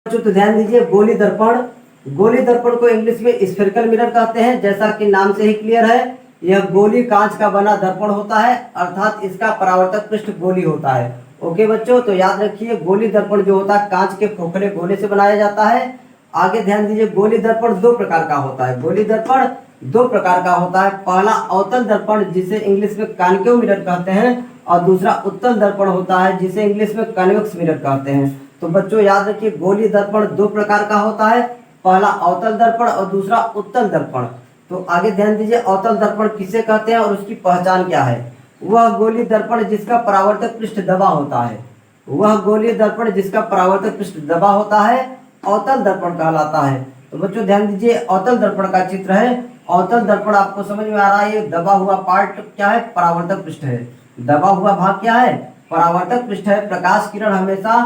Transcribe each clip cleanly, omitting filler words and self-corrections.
तो ध्यान दीजिए, गोली दर्पण। गोली दर्पण को इंग्लिश में स्फेरिकल मिरर कहते हैं। जैसा कि नाम से ही क्लियर है, यह गोली कांच का बना दर्पण होता है, अर्थात इसका परावर्तक पृष्ठ गोली होता है। ओके बच्चों, तो याद रखिए गोली दर्पण जो होता है कांच के खोखले गोले से बनाया जाता है। आगे ध्यान दीजिए, गोली दर्पण दो प्रकार का होता है। गोली दर्पण दो प्रकार का होता है। पहला अवतल दर्पण, जिसे इंग्लिश में कॉन्केव मिरर कहते हैं, और दूसरा उत्तल दर्पण होता है, जिसे इंग्लिश में कन्वेक्स मिरर कहते हैं। तो बच्चों याद रखिए, गोली दर्पण दो प्रकार का होता है, पहला अवतल दर्पण और दूसरा उत्तल दर्पण। तो आगे ध्यान दीजिए, अवतल दर्पण किसे कहते हैं और उसकी पहचान क्या है। वह गोली दर्पण जिसका परावर्तक पृष्ठ दबा होता है, वह गोली दर्पण जिसका परावर्तक पृष्ठ दबा होता है अवतल दर्पण कहलाता है। तो बच्चों ध्यान दीजिए, अवतल दर्पण का चित्र है। अवतल दर्पण आपको समझ में आ रहा है, ये दबा हुआ पार्ट क्या है, परावर्तक पृष्ठ है। दबा हुआ भाग क्या है, परावर्तक पृष्ठ है। प्रकाश किरण हमेशा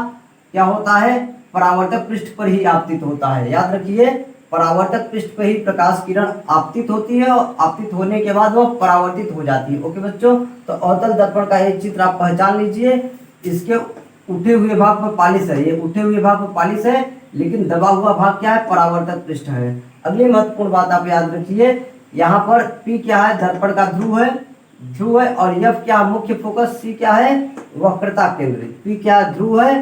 क्या होता है, परावर्तक पृष्ठ पर ही आपतित होता है। याद रखिए, परावर्तक पृष्ठ पर ही प्रकाश किरण आपतित होती है और आपतित होने के बाद वह परावर्तित हो जाती है। ओके बच्चों, तो अवतल दर्पण का एक चित्र आप पहचान लीजिए। इसके उठे हुए भाग पर पालिश है, ये उठे हुए भाग पर पालिश है, लेकिन दबा हुआ भाग क्या है, परावर्तक पृष्ठ है। अगली महत्वपूर्ण बात आप याद रखिए, यहाँ पर P क्या है, दर्पण का ध्रुव है, और F क्या मुख्य फोकस, C क्या है, वक्रता केंद्र। P क्या ध्रुव है,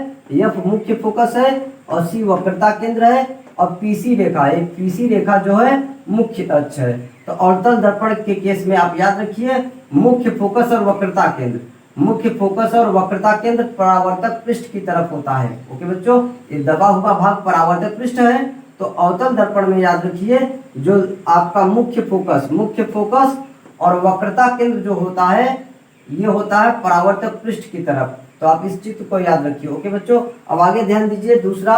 F मुख्य फोकस है और C वक्रता केंद्र है, और PC रेखा, एक PC रेखा जो है मुख्य अक्ष है। तो अवतल दर्पण के केस में आप याद रखिए, मुख्य फोकस और वक्रता केंद्र, मुख्य फोकस और वक्रता केंद्र परावर्तक पृष्ठ की तरफ होता है। ओके बच्चों, ये दबा हुआ भाग परावर्तक पृष्ठ है। तो अवतल दर्पण में याद रखिए, जो आपका मुख्य फोकस और वक्रता केंद्र जो होता है, ये होता है परावर्तक पृष्ठ की तरफ। तो आप इस चित्र को याद रखिए। ओके बच्चों, अब आगे ध्यान दीजिए, दूसरा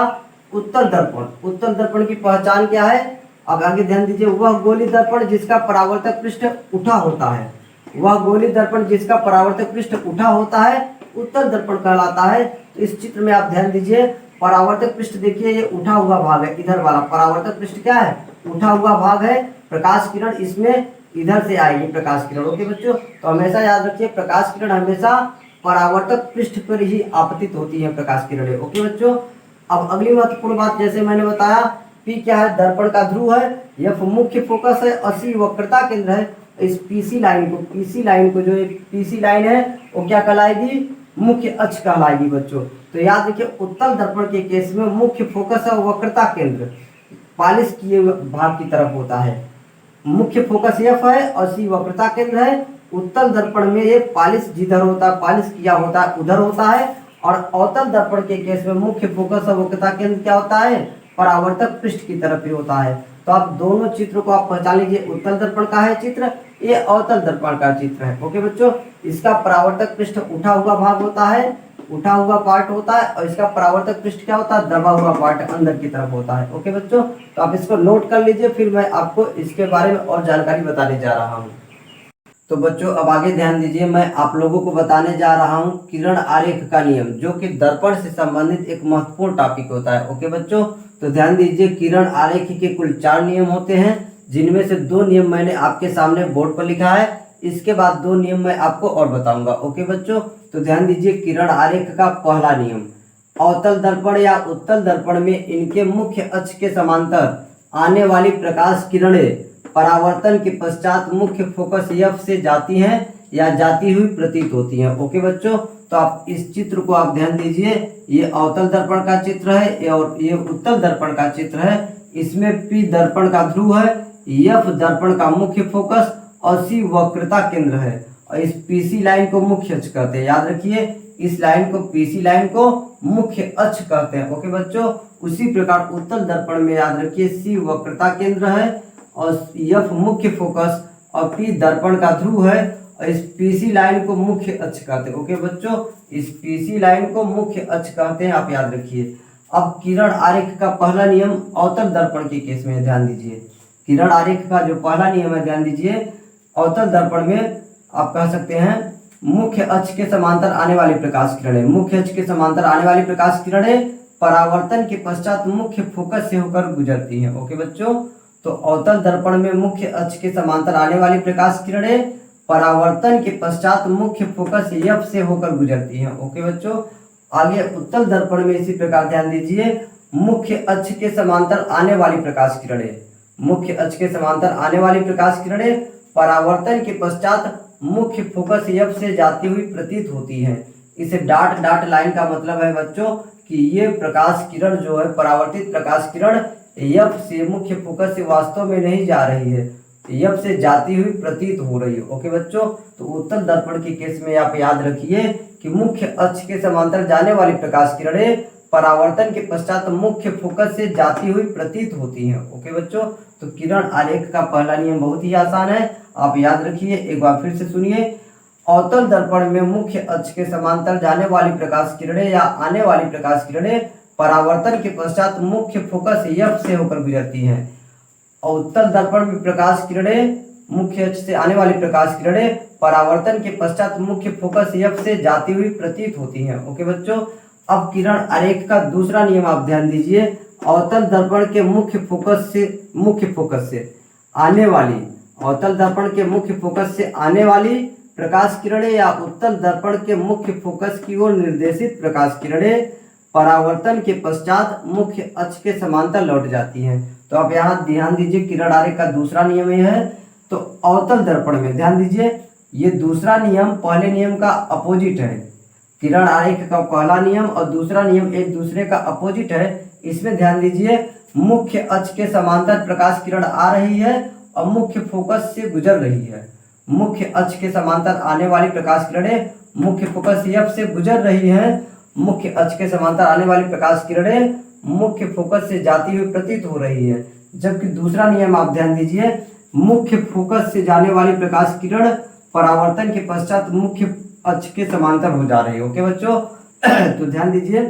उत्तल दर्पण। उत्तल दर्पण की पहचान क्या है, अब आगे ध्यान दीजिए, वह गोली दर्पण जिसका परावर्तक पृष्ठ उठा होता है, वह गोली दर्पण जिसका परावर्तक पृष्ठ उठा होता है उत्तल दर्पण कहलाता है। तो इस चित्र में आप ध्यान दीजिए, परावर्तक पृष्ठ देखिए, ये उठा हुआ भाग है, इधर वाला परावर्तक पृष्ठ क्या है, उठा हुआ भाग है। प्रकाश किरण इसमें इधर से आएगी, प्रकाश किरण। ओके बच्चों, तो हमेशा याद रखिए, प्रकाश किरण हमेशा परावर्तक पृष्ठ पर ही आपतित होती है, प्रकाश किरणें। ओके बच्चों, अब अगली महत्वपूर्ण बात, जैसे मैंने बताया, P क्या है, दर्पण का ध्रुव है, F मुख्य फोकस है, और C वक्रता केंद्र है। इस PC लाइन को जो एक PC लाइन है वो क्या कहलाएगी, मुख्य अक्ष कहलाएगी बच्चों। तो याद रखिए, उत्तल दर्पण के केस में मुख्य फोकस और वक्रता केंद्र पालिश किए हुए भाग की तरफ होता है। मुख्य फोकस F है और C वक्रता केंद्र है। उत्तल दर्पण में ये पालिश जिधर होता है, पालिश किया होता है उधर होता है। और अवतल दर्पण के केस में मुख्य फोकस और वक्रता केंद्र क्या होता है, परावर्तक पृष्ठ की तरफ ही होता है। तो आप दोनों चित्र को आप पहचान लीजिए, उत्तल दर्पण का है चित्र, ये अवतल दर्पण का चित्र है। ओके बच्चों, इसका परावर्तक पृष्ठ उठा हुआ भाग होता है, उठा हुआ पार्ट होता है, और इसका परावर्तक पृष्ठ क्या होता है, दबा हुआ पार्ट अंदर की तरफ होता है। ओके बच्चों, तो आप इसको नोट कर लीजिए, फिर मैं आपको इसके बारे में और जानकारी बताने जा रहा हूँ। तो बच्चों अब आगे ध्यान दीजिए, मैं आप लोगों को बताने जा रहा हूँ किरण आरेख का नियम, जो कि दर्पण से संबंधित एक महत्वपूर्ण टॉपिक होता है। ओके बच्चों, तो ध्यान दीजिए, किरण आरेख के कुल 4 नियम होते हैं, जिनमें से 2 नियम मैंने आपके सामने बोर्ड पर लिखा है। इसके बाद 2 नियम मैं आपको और बताऊंगा। ओके बच्चों, तो ध्यान दीजिए, किरण आरेख का पहला नियम, अवतल दर्पण या उत्तल दर्पण में इनके मुख्य अक्ष के समांतर आने वाली प्रकाश किरणें परावर्तन के पश्चात मुख्य फोकस F से जाती हैं या जाती हुई प्रतीत होती हैं। ओके बच्चों, तो आप इस चित्र को आप ध्यान दीजिए, ये अवतल दर्पण का चित्र है और ये उत्तल दर्पण का चित्र है। इसमें P दर्पण का ध्रुव है, F दर्पण का मुख्य फोकस और C वक्रता केंद्र है। और इस PC लाइन को मुख्य अक्ष कहते हैं। याद रखिए, इस लाइन को PC लाइन को मुख्य अक्ष कहते हैं। ओके बच्चों, उसी प्रकार उत्तल दर्पण में याद रखिए, C वक्रता केंद्र है और F मुख्य फोकस और P दर्पण का ध्रुव है, और इस PC लाइन को मुख्य अक्ष कहते हैं। ओके बच्चों, इस PC लाइन को मुख्य अक्ष कहते हैं, आप याद रखिए। अब किरण आरेख का पहला नियम अवतल दर्पण के केस में ध्यान दीजिए, किरण आरेख का जो पहला नियम है ध्यान दीजिए, अवतल दर्पण में आप कह सकते हैं मुख्य अक्ष के समांतर आने वाली प्रकाश किरणें, मुख्य अक्ष के समांतर आने वाली प्रकाश किरणें परावर्तन के पश्चात मुख्य फोकस से होकर गुजरती हैं। ओके बच्चों, तो अवतल दर्पण में मुख्य अक्ष के समांतर आने वाली प्रकाश किरणें परावर्तन के पश्चात मुख्य फोकस F से होकर गुजरती हैं। ओके बच्चों, आगे उत्तल दर्पण में इसी प्रकार ध्यान दीजिए, मुख्य अक्ष के समांतर आने वाली प्रकाश किरणें, मुख्य अक्ष के समांतर आने वाली प्रकाश किरणें परावर्तन के पश्चात मुख्य फोकस एफ से जाती हुई प्रतीत होती हैं। इस डॉट डॉट लाइन का मतलब है बच्चों कि ये प्रकाश किरण जो है, परावर्तित प्रकाश किरण एफ से मुख्य फोकस से वास्तव में नहीं जा रही है, एफ से जाती हुई प्रतीत हो रही है। ओके बच्चों, तो उत्तल दर्पण के केस में आप याद रखिए कि मुख्य अक्ष के समांतर जाने वाली प्रकाश किरणें परावर्तन के पश्चात मुख्य फोकस से जाती हुई प्रतीत होती हैं। ओके बच्चों, तो किरण आरेख का पहला नियम बहुत ही आसान है, आप याद रखिए। एक बार फिर से सुनिए, अवतल दर्पण में मुख्य अक्ष के समांतर जाने वाली प्रकाश किरणें या आने वाली प्रकाश किरणें परावर्तन के पश्चात मुख्य फोकस एफ से होकर गुजरती हैं। अवतल दर्पण में प्रकाश किरणें, मुख्य अक्ष से आने वाली प्रकाश किरणें परावर्तन के पश्चात मुख्य फोकस एफ से जाती हुई प्रतीत होती हैं। ओके बच्चों, अब किरण आरेख का दूसरा नियम आप ध्यान दीजिए। अवतल दर्पण के मुख्य फोकस से आने वाली, अवतल दर्पण के मुख्य फोकस से आने वाली प्रकाश किरणें या उत्तल दर्पण के मुख्य फोकस की ओर निर्देशित प्रकाश किरणें परावर्तन के पश्चात मुख्य अक्ष के समांतर लौट जाती हैं। तो आप यहाँ ध्यान दीजिए, किरण आरेख का दूसरा नियम यह है। तो अवतल दर्पण में ध्यान दीजिए, ये दूसरा नियम पहले नियम का अपोजिट है। किरण आरेख का पहला नियम और दूसरा नियम एक दूसरे का अपोजिट है। इसमें ध्यान दीजिए, मुख्य अक्ष के समांतर प्रकाश किरण आ रही है और मुख्य फोकस से गुजर रही है। मुख्य अक्ष के समांतर आने वाली प्रकाश किरणें मुख्य फोकस एफ से गुजर रही हैं। मुख्य अक्ष के समांतर आने वाली प्रकाश किरणें मुख्य फोकस से जाती हुई प्रतीत हो रही है। जबकि दूसरा नियम आप ध्यान दीजिए, मुख्य फोकस से जाने वाली प्रकाश किरण परावर्तन के पश्चात मुख्य अक्ष के समांतर हो जा रही है। ओके बच्चों, तो ध्यान दीजिए,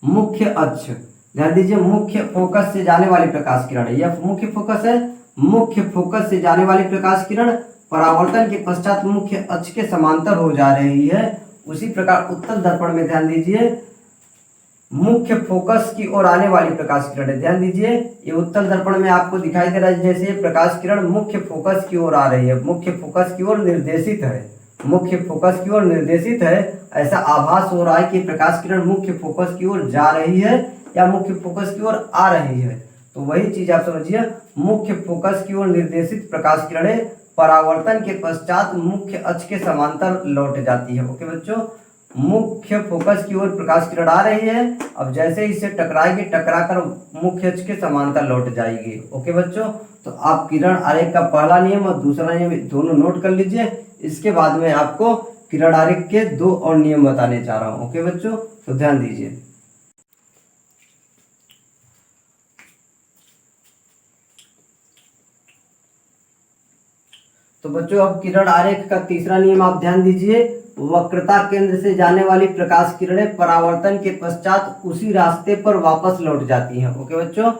मुख्य अक्ष, ध्यान दीजिए, मुख्य फोकस से जाने वाली प्रकाश किरण, यह मुख्य फोकस है। मुख्य फोकस से जाने वाली प्रकाश किरण परावर्तन के पश्चात मुख्य अक्ष के समांतर हो जा रही है। उसी प्रकार उत्तल दर्पण में ध्यान दीजिए, मुख्य फोकस की ओर आने वाली प्रकाश किरण, ध्यान दीजिए, ये उत्तल दर्पण में आपको दिखाई दे रहा है जैसे प्रकाश किरण मुख्य फोकस की ओर आ रही है, मुख्य फोकस की ओर निर्देशित है, मुख्य फोकस की ओर निर्देशित है। ऐसा आभास हो रहा है कि प्रकाश किरण मुख्य फोकस की ओर जा रही है या मुख्य फोकस की ओर आ रही है। तो वही चीज आप समझिए, मुख्य फोकस की ओर निर्देशित प्रकाश किरणें परावर्तन के पश्चात मुख्य अक्ष के समांतर लौट जाती है। ओके बच्चों, मुख्य फोकस की ओर प्रकाश किरण आ रही है, अब जैसे इससे टकराएगी, टकराकर मुख्य अक्ष के समांतर लौट जाएगी। ओके बच्चों, तो आप किरण आरेख का पहला नियम और दूसरा नियम दोनों नोट कर लीजिए। इसके बाद में आपको किरण आरेख के दो और नियम बताने जा रहा हूँ। ओके बच्चों, तो ध्यान दीजिए। तो बच्चों, अब किरण आरेख का तीसरा नियम आप ध्यान दीजिए, वक्रता केंद्र से जाने वाली प्रकाश किरणें परावर्तन के पश्चात उसी रास्ते पर वापस लौट जाती हैं। ओके बच्चों,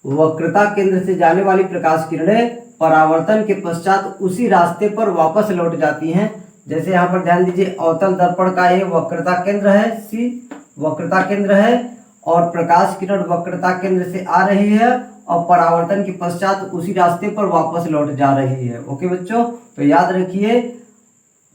वक्रता केंद्र से जाने वाली प्रकाश किरणें परावर्तन के पश्चात उसी रास्ते पर वापस लौट जाती हैं। जैसे यहाँ पर ध्यान दीजिए, अवतल दर्पण का ये वक्रता केंद्र है, सी वक्रता केंद्र है, और प्रकाश किरण वक्रता केंद्र से आ रही है और परावर्तन के पश्चात उसी रास्ते पर वापस लौट जा रही है। ओके बच्चों, तो याद रखिए,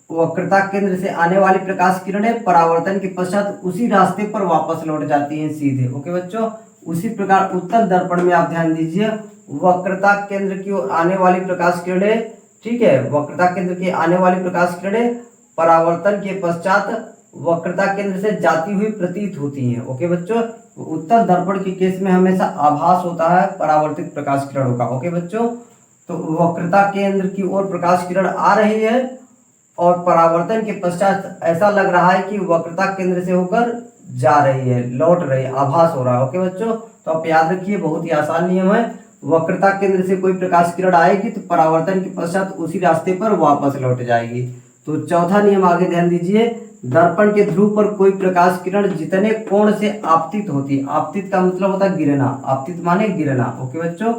वक्रता केंद्र से आने वाली प्रकाश किरणें परावर्तन के पश्चात उसी रास्ते पर वापस लौट जाती हैं सीधे। ओके बच्चों, उसी प्रकार उत्तल दर्पण में आप ध्यान दीजिए, वक्रता केंद्र की ओर आने वाली प्रकाश किरणें, ठीक है, वक्रता केंद्र की आने वाली प्रकाश किरणें परावर्तन के पश्चात वक्रता केंद्र से जाती हुई प्रतीत होती हैं। ओके बच्चों, उत्तल दर्पण के केस में हमेशा आभास होता है परावर्तित प्रकाश किरणों का। ओके बच्चों, तो वक्रता केंद्र की ओर प्रकाश किरण आ रही है और परावर्तन के पश्चात ऐसा लग रहा है कि वक्रता केंद्र से होकर जा रही है, लौट रही है, आभास हो रहा है। ओके बच्चों, तो आप याद रखिए, बहुत ही आसान नियम है, वक्रता केंद्र से कोई प्रकाश किरण आएगी तो परावर्तन के पश्चात उसी रास्ते पर वापस लौट जाएगी। तो चौथा नियम आगे ध्यान दीजिए, दर्पण के ध्रुव पर कोई प्रकाश किरण जितने कोण से आपतित होती है, आपतित का मतलब होता है गिरना, आपतित माने गिरना। ओके बच्चों,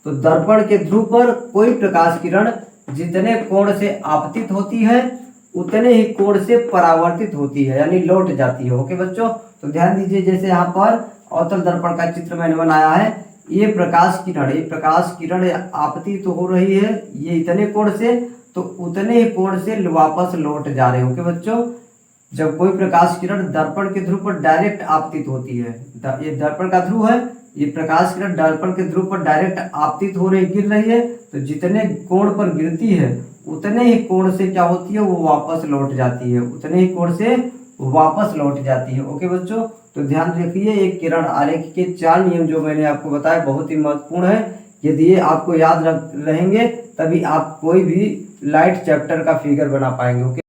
तो दर्पण के ध्रुव पर कोई प्रकाश किरण जितने कोण से आपतित होती है उतने ही कोण से परावर्तित होती है, यानी लौट जाती है। ओके बच्चों, तो ध्यान दीजिए, जैसे यहाँ पर अवतल दर्पण का चित्र मैंने बनाया है, ये प्रकाश किरण आपतित तो हो रही है, ये इतने कोण से, तो उतने ही कोण से वापस लौट जा रहे हैं। ओके बच्चों, जब कोई प्रकाश किरण दर्पण के ध्रुव पर डायरेक्ट आपतित होती है, ये दर्पण का ध्रुव है, ये प्रकाश किरण दर्पण के ध्रुव पर डायरेक्ट आपतित हो रही, गिर रही है, तो जितने कोण पर गिरती है उतने ही कोण से क्या होती है, वो वापस लौट जाती है, उतने ही कोण से वापस लौट जाती है। ओके बच्चों, तो ध्यान रखिए ये किरण आरेख के 4 नियम जो मैंने आपको बताया बहुत ही महत्वपूर्ण है। यदि ये आपको याद रहेंगे तभी आप कोई भी लाइट चैप्टर का फिगर बना पाएंगे। ओके।